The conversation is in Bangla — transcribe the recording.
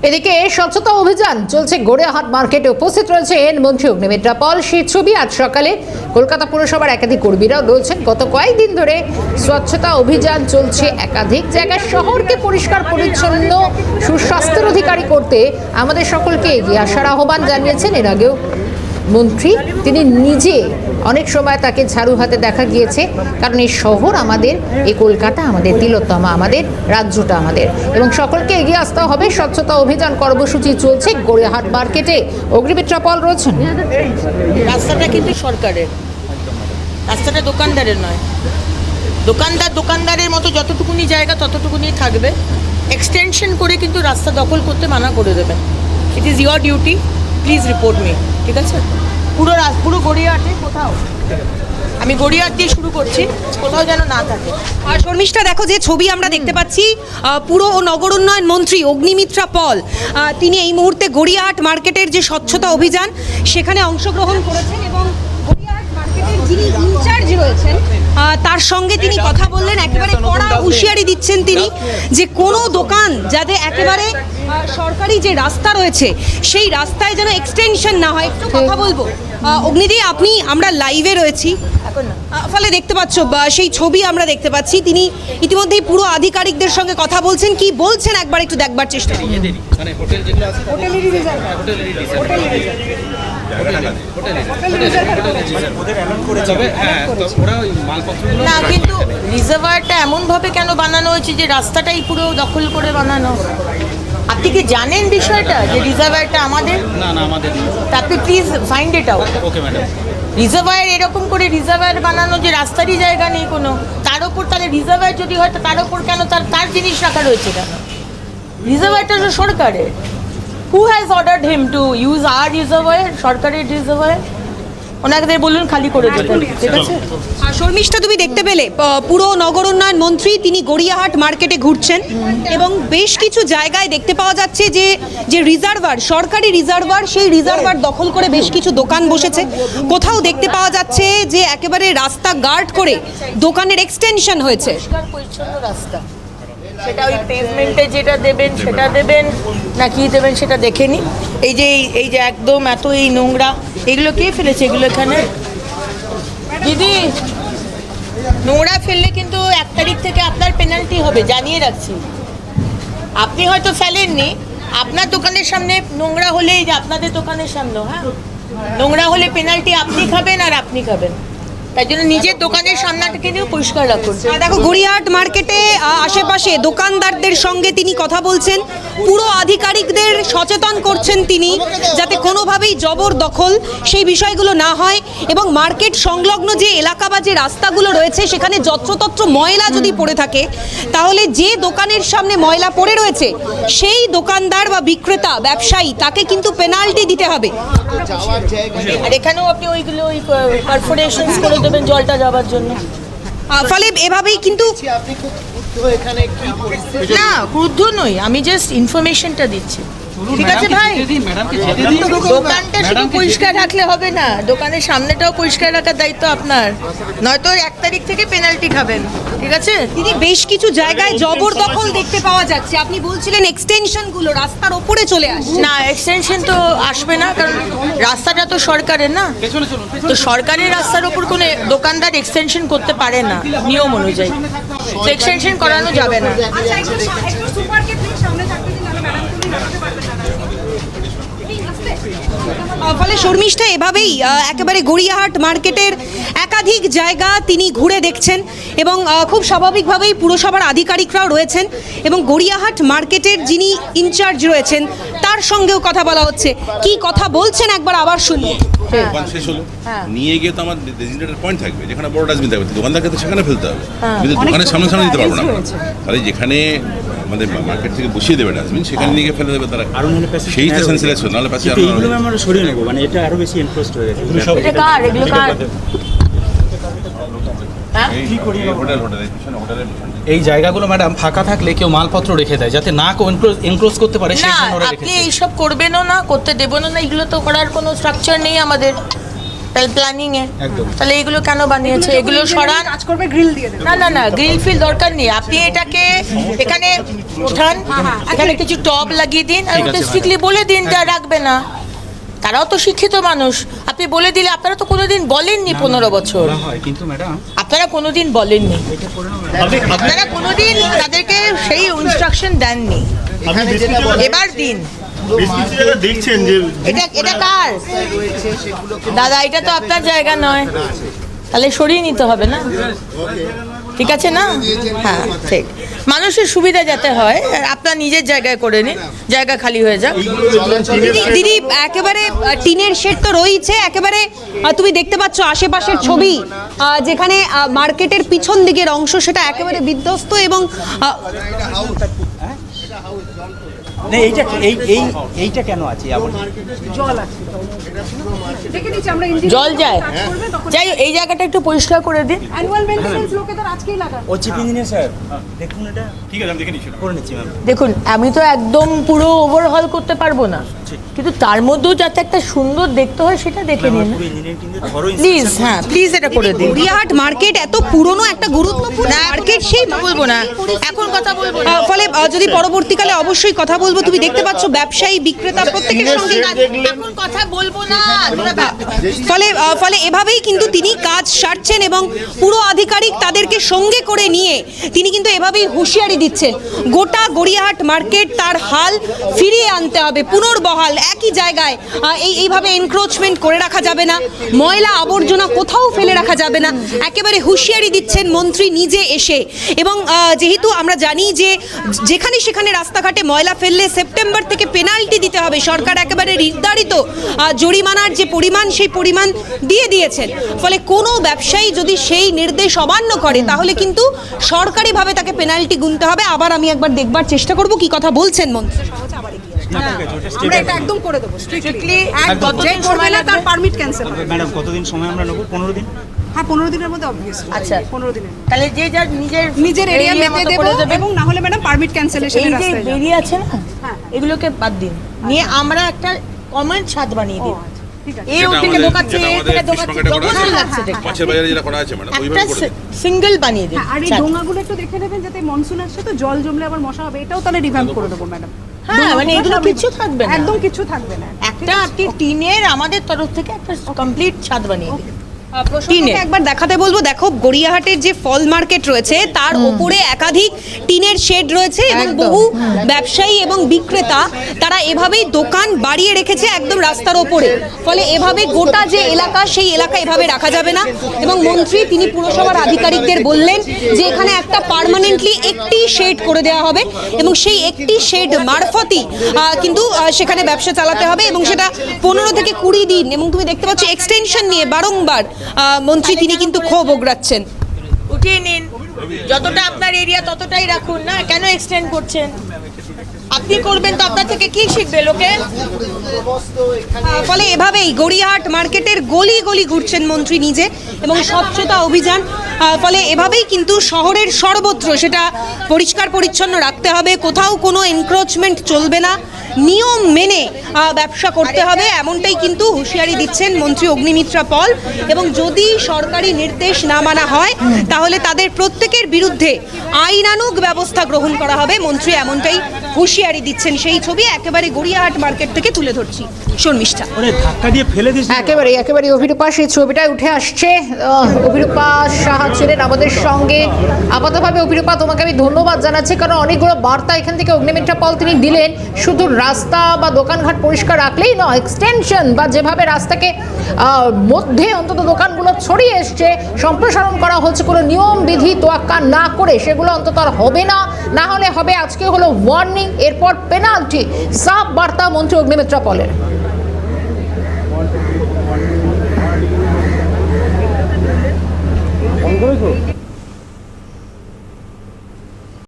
এদিকে স্বচ্ছতা অভিযান চলছে গড়িয়াহাট মার্কেটে। উপস্থিত রয়েছেন মন্ত্রী অগ্নিমিত্রা পল। সেই ছবি আজ সকালে কলকাতা পুরসভার একাধিক কর্মীরাও রয়েছেন। গত কয়েকদিন ধরে স্বচ্ছতা অভিযান চলছে একাধিক জায়গায়। শহরকে পরিষ্কার পরিচ্ছন্ন সুস্বাস্থ্যের অধিকারী করতে আমাদের সকলকে এগিয়ে আসার আহ্বান জানিয়েছেন এর আগেও মন্ত্রী। তিনি নিজে অনেক সময় তাকে ঝাড়ু হাতে দেখা গিয়েছে, কারণ এই শহর আমাদের, এই কলকাতা আমাদের, তিলোত্তমা আমাদের, রাজ্যটা আমাদের, এবং সকলকে এগিয়ে আসতে হবে। স্বচ্ছতা অভিযান কর্মসূচি চলছে গড়িয়াহাট মার্কেটে। অগ্নিমিত্রা পল রয়েছেন। রাস্তাটা কিন্তু সরকারের, রাস্তাটা দোকানদারের নয়। দোকানদারের মতো যতটুকুনি জায়গা ততটুকুনি থাকবে। এক্সটেনশন করে কিন্তু রাস্তা দখল করতে মানা করে দেবেন। It is your duty, please report me. ঠিক আছে? পুরো গড়িয়াহাটে কোথাও, আমি গড়িয়াহাট দিয়ে শুরু করছি, কোথাও যেন না থাকে। আর শর্মিষ্ঠা, দেখো যে ছবি আমরা দেখতে পাচ্ছি, পুর ও নগর উন্নয়ন মন্ত্রী অগ্নিমিত্রা পল তিনি এই মুহূর্তে গড়িয়াহাট মার্কেটের যে স্বচ্ছতা অভিযান সেখানে অংশগ্রহণ করেছেন এবং গড়িয়াহাট মার্কেটের যিনি ইনচার্জ রয়েছেন তার সঙ্গে তিনি কথা বললেন। একেবারে কড়া হুঁশিয়ারি দিচ্ছেন তিনি যে কোনো দোকান যাতে একেবারে সরকারি যে রাস্তা রয়েছে সেই রাস্তায় যেন এক্সটেনশন না হয়। একটু কথা বলবো অগ্নিদি, আমরা লাইভে রয়েছি, ফলে দেখতে পাচ্ছ সেই ছবি আমরা দেখতে পাচ্ছি। তিনি ইতিমধ্যেই পুরো আধিকারিকদের সঙ্গে কথা বলছেন। কি বলছেন একবার একটু দেখবার চেষ্টা করুন। না, কিন্তু রিজার্ভারটা এমনভাবে কেন বানানো হয়েছে যে রাস্তাটাই পুরো দখল করে বানানো? আপনি কি জানেন বিষয়টা যে রিজার্ভারটা আমাদের? না আমাদের না। আপনি please find it out. Okay madam. Reservoir এরকম করে রিজার্ভার বানানো যে রাস্তারই জায়গা নেই কোনো, তার ওপর তাহলে রিজার্ভার যদি হয় তার ওপর কেন তার জিনিস রাখা রয়েছে কেন? রিজার্ভারটা তো সরকারের। Who has ordered him to use our reservoir? সরকারের রিজার্ভার। ওনাকে বলুন খালি করে দিতে। ঠিক আছে? আর শর্মিষ্ঠা, তুমি দেখতে পেলে পুরো নগর উন্নয়ন মন্ত্রী তিনি গড়িয়াহাট মার্কেটে ঘুরছেন এবং বেশ কিছু জায়গায় দেখতে পাওয়া যাচ্ছে যে রিজার্ভার, সরকারি রিজার্ভার, সেই রিজার্ভার দখল করে বেশ কিছু দোকান বসেছে। কোথাও দেখতে পাওয়া যাচ্ছে যে একেবারে রাস্তা গার্ড করে দোকানের এক্সটেনশন হয়েছে। পরিচ্ছন্ন রাস্তা, সেটা ওই পেভমেন্টে যেটা দেবেন সেটা দেবেন না কি দেবেন সেটা দেখে নিন। এই যে একদম এত এই নোংরা, এগুলো কে ফেলেছে? এগুলো এখানে দিদি, নোংরা ফেললে কিন্তু 1 তারিখ থেকে আপনার পেনাল্টি হবে, জানিয়ে রাখছি। আপনি হয়তো ফেলেননি, আপনার দোকানের সামনে নোংরা হলে, এই যে আপনাদের দোকানের সামনে, হ্যাঁ, নোংরা হলে পেনাল্টি আপনি খাবেন আর আপনি খাবেন। তাই জন্য নিজের দোকানের সামনাটাকে নিয়েও পরিষ্কার রাখুন। দেখো, গড়িয়াহাট মার্কেটে আশেপাশে দোকানদারদের সঙ্গে তিনি কথা বলছেন, পুরো আধিকারিকদের সচেতন করছেন তিনি যাতে কোনোভাবেই জবরদখল সেই বিষয়গুলো না হয়, এবং মার্কেট সংলগ্ন যে এলাকা বা যে রাস্তাগুলো রয়েছে সেখানে যত্রতত্র ময়লা যদি পড়ে থাকে তাহলে যে দোকানের সামনে ময়লা পড়ে রয়েছে সেই দোকানদার বা বিক্রেতা ব্যবসায়ী তাকে কিন্তু পেনাল্টি দিতে হবে। আর এখানেও আপনি ওইগুলো ওই পারফোরেশনস করে দেবেন জলটা যাওয়ার জন্য। ফলে এভাবেই কিন্তু না, ক্রুদ্ধ নই, আমি জাস্ট ইনফরমেশনটা দিচ্ছি। ঠিক আছে ভাই, দোকানটা শুধু পরিষ্কার রাখলে হবে না, দোকানের সামনেটাও পরিষ্কার রাখার দায়িত্ব আপনার, নয়তো 1 তারিখ থেকে পেনাল্টি খাবেন। ঠিক আছে? তিনি বেশ কিছু জায়গায় জবরদখল দেখতে পাওয়া যাচ্ছে। আপনি বলছিলেন এক্সটেনশনগুলো রাস্তার ওপরে চলে আসছে। না, এক্সটেনশন তো আসবে না, কারণ রাস্তাটা তো সরকারের না। তো সরকারের রাস্তার ওপর কোনো দোকানদার এক্সটেনশন করতে পারে না নিয়ম অনুযায়ী, তো এক্সটেনশন করানো যাবে না। ফলে শর্মিষ্ঠা, এভাবেই একেবারে গড়িয়াহাট মার্কেটের একাধিক জায়গা তিনি ঘুরে দেখছেন এবং খুব স্বাভাবিকভাবেই পুরসভার আধিকারিকরাও রয়েছেন এবং গড়িয়াহাট মার্কেটের যিনি ইনচার্জ রয়েছেন তার সঙ্গেও কথা বলা হচ্ছে। কি কথা বলছেন একবার আবার শুনুন। দোকান শেষ হলো, নিয়ে গিয়ে তো আমার ডেজিগনেটেড পয়েন্ট থাকবে যেখানে বড় ডাস্টবিন থাকবে, দোকানদারকে তো সেখানে ফেলতে হবে। কিন্তু দোকানের সামনে দিতে পারবো না, তাহলে যেখানে আমাদের মার্কেট থেকে বসিয়ে দেবে ডাস্টবিন সেখানে নিয়ে ফেলে দেবে তারা। সেই যে সেন্সিলাইজ হয়, নাহলে পাশে আমরা সরিয়ে নেবো, মানে এটা আরো বেশি এনফোর্সড হয়ে গেছে। এটা কার? এগুলো কার? এই জায়গাগুলো ম্যাডাম ফাঁকা থাকলে কেউ মালপত্র রেখে দেয় যাতে না এনক্লোজ করতে পারে, সেই না, জন্য ওরা আপনি রেখেছে। এইসব করবেনও না, করতে দেবেনও না, এগুলো তো করার কোনো স্ট্রাকচার নেই আমাদের। তাহলে প্ল্যানিং এ একদম। তাহলে এগুলো কেন বানিয়েছে? এগুলো সরান। কাজ করবে গ্রিল দিয়ে দেবে। না গ্রিল ফিল দরকার নেই, আপনি এটাকে এখানে ওঠান, এখানে কিছু টব লাগিয়ে দিন আর ঠিক আছে, ওটা স্ট্রিক্টলি বলে দিন যা রাখবে না। তারাও তো শিক্ষিত মানুষ, আপনি বলে দিলে, আপনারা তো কোনোদিন বলেননি 15 বছর, বলা হয় কিন্তু ম্যাডাম আপনারা কোনোদিন বলেননি, আপনারা কোনোদিন তাদেরকে সেই ইনস্ট্রাকশন দেননি, এবার দিন। দেখছেন যে এটা কার দাদা? এটা তো আপনার জায়গা নয়, তাহলে সরিয়ে নিতে হবে না, ঠিক আছে না? হ্যাঁ ঠিক, মানুষের সুবিধা যাতে হয়, আর আপনার নিজের জায়গায় করে নিন, জায়গা খালি হয়ে যাক। দিদি একেবারে টিনের শেড তো রয়েছে, একেবারে তুমি দেখতে পাচ্ছ আশেপাশের ছবি, যেখানে মার্কেটের পিছন দিকের অংশ সেটা একেবারে বিধ্বস্ত এবং না এইটা কেন আছে আবার? জল যায়, যাই এই জায়গাটা একটু পরিষ্কার করে দিন। ও চিফ ইঞ্জিনিয়ার স্যার দেখুন এটা। ঠিক আছে, আমি দেখে নিচ্ছি। করে নিচ্ছি ম্যাম। দেখুন, আমি তো একদম পুরো ওভারহল করতে পারবো না, কিন্তু তার মধ্যেও যাতে একটা সুন্দর দেখতে হয় সেটা দেখে নিন পুরো ইঞ্জিনিয়ার কিন্তু ধরো প্লিজ। হ্যাঁ প্লিজ এটা করে দিন। গড়িয়াহাট মার্কেট এত পুরনো একটা গুরুত্বপূর্ণ মার্কেট, সেই বলবো না, এখন কথা বলবো না। ফলে যদি পরবর্তীকালে অবশ্যই কথা বলবো, তুমি দেখতে পাচ্ছ ব্যবসায়ী বিক্রেতা প্রত্যেকের সঙ্গে এখন কথা বলবো না। ফলে এভাবেই কিন্তু তিনি কাজ সারছেন এবং পুরো আধিকারিক তাদেরকে সঙ্গে করে নিয়ে তিনি কিন্তু এভাবেই হুঁশিয়ারি দিচ্ছেন, গোটা গড়িয়াহাট মার্কেট তার হাল ফিরিয়ে আনতে হবে, পুনর্বহাল একই জায়গায় এইভাবে এনক্রোচমেন্ট করে রাখা যাবে না, ময়লা আবর্জনা কোথাও ফেলে রাখা যাবে না, একেবারে হুঁশিয়ারি দিচ্ছেন মন্ত্রী নিজে এসে। এবং যেহেতু আমরা জানি যে যেখানে সেখানে রাস্তাঘাটে ময়লা ফেললে সেপ্টেম্বর থেকে পেনাল্টি দিতে হবে, সরকার একেবারে নির্ধারিত জরিমানার যে পরিমাণ সেই পরিমাণ দিয়ে দিয়েছেন, ফলে কোনো ব্যবসায়ী যদি সেই নির্দেশ অমান্য করে তাহলে কিন্তু সরকারিভাবে তাকে পেনাল্টি গুনতে হবে। আবার আমি একবার দেখবার চেষ্টা করব কি কথা বলছেন মন্ত্রী। আমরা এটা একদম করে দেবো স্ট্রিক্টলি, কতদিন সময় লাগবে? তার পারমিট ক্যান্সেল হবে। ম্যাডাম কতদিন সময় আমরা নেবো? 15 দিন। হ্যাঁ 15 দিনের মধ্যে অবভিয়াসলি। আচ্ছা 15 দিনের তাহলে যে যার নিজের এরিয়া মেপে দেব এবং না হলে ম্যাডাম পারমিট ক্যান্সেলেশনের এই যে রাস্তায় যাবে। বেরিয়ে আছে না, এগুলোকে বাদ দিন, নিয়ে আমরা একটা কমন ছাদ বানিয়ে দিই। এই যেটা থেকে আমাদের- দোকাচ্ছে, যেটা এই আমাদের থেকে fish দোকাচ্ছে, market এ করা যখন আছে, লাগছে দেখতে। মাছের বাজারে যেটা করা আছে ম্যাডাম, একটা ওইভাবে করে দিন। সিঙ্গেল বানিয়ে দিন। আর এই ছাদ। ডোঙাগুলো একটু দেখে নেবেন যাতে মনসুন আসছে তো জল জমলে আবার মশা হবে, এটাও তাহলে রিভ্যাম্প করে দেবো ম্যাডাম। হ্যাঁ মানে এগুলো কিছু থাকবে না, একদম কিছু থাকবে না। একটা আপনি টিনের আমাদের তরফ থেকে একটা কমপ্লিট ছাদ বানিয়ে দিন। প্রসঙ্গকে একবার দেখাতে বলবো, দেখো গড়িয়াহাটের যে ফল মার্কেট রয়েছে তার ওপরে একাধিক টিনের শেড রয়েছে এবং একদম। বহু ব্যবসায়ী এবং বিক্রেতা তারা এভাবেই দোকান বাড়িয়ে রেখেছে একদম রাস্তার ওপরে, ফলে এভাবে গোটা যে এলাকা সেই এলাকা এভাবে রাখা যাবে না। এবং মন্ত্রী তিনি পুরসভার আধিকারিকদের বললেন যে এখানে একটা পার্মানেন্টলি একটি শেড করে দেওয়া হবে এবং সেই একটি শেড মারফতই কিন্তু সেখানে ব্যবসা চালাতে হবে এবং সেটা 15 থেকে 20 দিন। এবং তুমি দেখতে পাচ্ছ এক্সটেনশন নিয়ে বারংবার মন্ত্রী তিনি কিন্তু ক্ষোভ ওগড়াচ্ছেন। উঠিয়ে নিন, যতটা আপনার এরিয়া ততটাই রাখুন না, কেন এক্সটেন্ড করছেন? আপনি করবেন তো আপনার থেকে কি শিখবে লোকে? ফলে এভাবেই গড়িয়াহাট মার্কেটের গলি গলি ঘুরছেন মন্ত্রী নিজে এবং স্বচ্ছতা অভিযান, ফলে এভাবেই কিন্তু শহরের সর্বত্র সেটা পরিষ্কার পরিচ্ছন্ন রাখতে হবে, কোথাও কোনো এনক্রোচমেন্ট চলবে না, নিয়ম মেনে ব্যবসা করতে হবে, এমনটাই কিন্তু হুঁশিয়ারি দিচ্ছেন মন্ত্রী অগ্নিমিত্রা পল। এবং যদি সরকারি নির্দেশ না মানা হয় তাহলে তাদের প্রত্যেকের বিরুদ্ধে আইনানুগ ব্যবস্থা গ্রহণ করা হবে, মন্ত্রী এমনটাই হুঁশিয়ারি দিচ্ছেন। সেই ছবি একেবারে গড়িয়াহাট মার্কেট থেকে তুলে ধরছি শর্মিষ্ঠা। ওরে ধাক্কা দিয়ে ফেলে দিস। একেবারে অভিরূপা সেই ছবিটাই উঠে আসছে। অভিরূপা সাহা ছিলেন আমাদের সঙ্গে। আপাতভাবে অভিরূপা তোমাকে আমি ধন্যবাদ জানাচ্ছি, কারণ অনেকগুলো বার্তা এখান থেকে অগ্নিমিত্রা পল তিনি দিলেন। শুধু রাস্তা বা দোকানঘাট পরিষ্কার রাখলেই নয়, এক্সটেনশন বা যেভাবে রাস্তাকে মধ্যে অন্তত দোকানগুলো ছড়িয়ে এসছে সম্প্রসারণ করা হচ্ছে, কোনো নিয়ম বিধি তোয়াক্কা না করে সেগুলো অন্তত আর হবে না, না হলে হবে আজকে হলো ওয়ার্নিং, এরপর পেনাল্টি। সাফ বার্তা মন্ত্রী অগ্নিমিত্রা পলের।